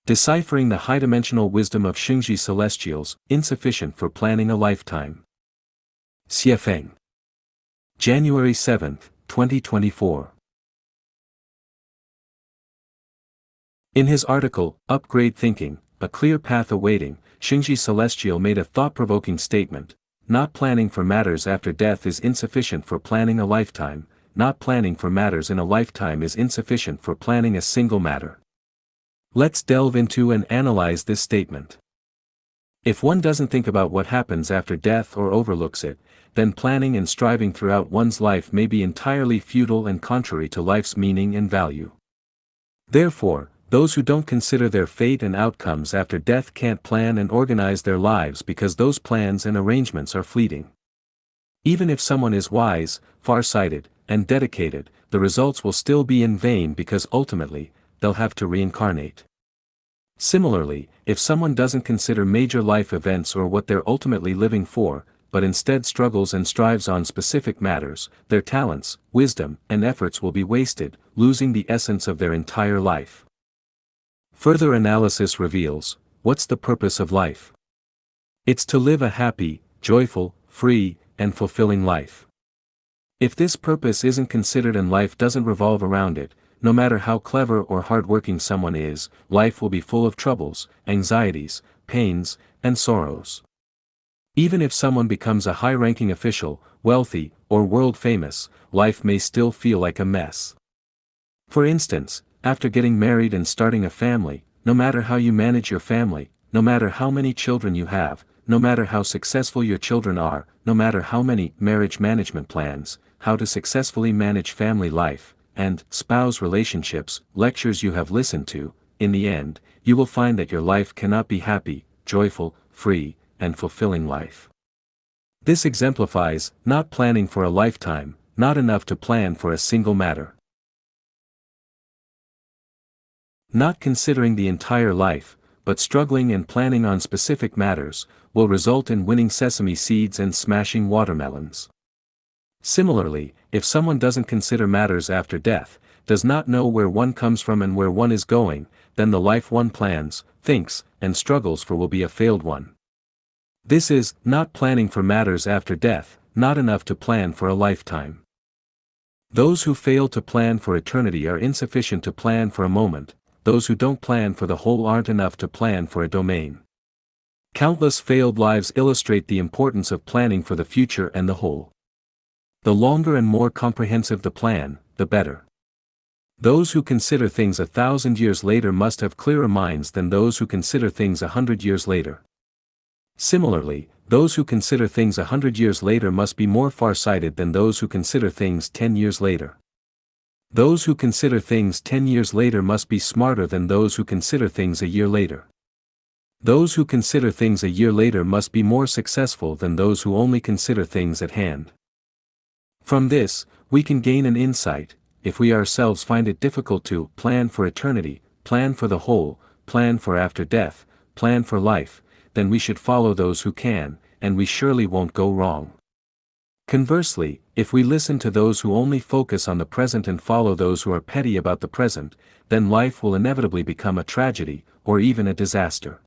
Deciphering the high-dimensional wisdom of Shengzhi celestials, insufficient for planning a lifetime. Xiefeng. January 7, 2024. In his article, Upgrade Thinking, A Clear Path Awaiting, Shengzhi Celestial made a thought-provoking statement: not planning for matters after death is insufficient for planning a lifetime, not planning for matters in a lifetime is insufficient for planning a single matter. Let's delve into and analyze this statement. If one doesn't think about what happens after death or overlooks it, then planning and striving throughout one's life may be entirely futile and contrary to life's meaning and value. Therefore, those who don't consider their fate and outcomes after death can't plan and organize their lives because those plans and arrangements are fleeting. Even if someone is wise, far-sighted, and dedicated, the results will still be in vain because ultimately, they'll have to reincarnate. Similarly, if someone doesn't consider major life events or what they're ultimately living for, but instead struggles and strives on specific matters, their talents, wisdom, and efforts will be wasted, losing the essence of their entire life. Further analysis reveals, what's the purpose of life? It's to live a happy, joyful, free, and fulfilling life. If this purpose isn't considered and life doesn't revolve around it, no matter how clever or hardworking someone is, life will be full of troubles, anxieties, pains, and sorrows. Even if someone becomes a high-ranking official, wealthy, or world-famous, life may still feel like a mess. For instance, after getting married and starting a family, no matter how you manage your family, no matter how many children you have, no matter how successful your children are, no matter how many marriage management plans, how to successfully manage family life, and spouse relationships, lectures you have listened to, in the end, you will find that your life cannot be happy, joyful, free, and fulfilling life. This exemplifies not planning for a lifetime, not enough to plan for a single matter. Not considering the entire life, but struggling and planning on specific matters, will result in winning sesame seeds and smashing watermelons. Similarly, if someone doesn't consider matters after death, does not know where one comes from and where one is going, then the life one plans, thinks, and struggles for will be a failed one. This is not planning for matters after death, not enough to plan for a lifetime. Those who fail to plan for eternity are insufficient to plan for a moment. Those who don't plan for the whole aren't enough to plan for a domain. Countless failed lives illustrate the importance of planning for the future and the whole. The longer and more comprehensive the plan, the better. Those who consider things 1,000 years later must have clearer minds than those who consider things 100 years later. Similarly, those who consider things 100 years later must be more far-sighted than those who consider things 10 years later. Those who consider things 10 years later must be smarter than those who consider things a year later. Those who consider things a year later must be more successful than those who only consider things at hand. From this, we can gain an insight: if we ourselves find it difficult to plan for eternity, plan for the whole, plan for after death, plan for life, then we should follow those who can, and we surely won't go wrong. Conversely, if we listen to those who only focus on the present and follow those who are petty about the present, then life will inevitably become a tragedy, or even a disaster.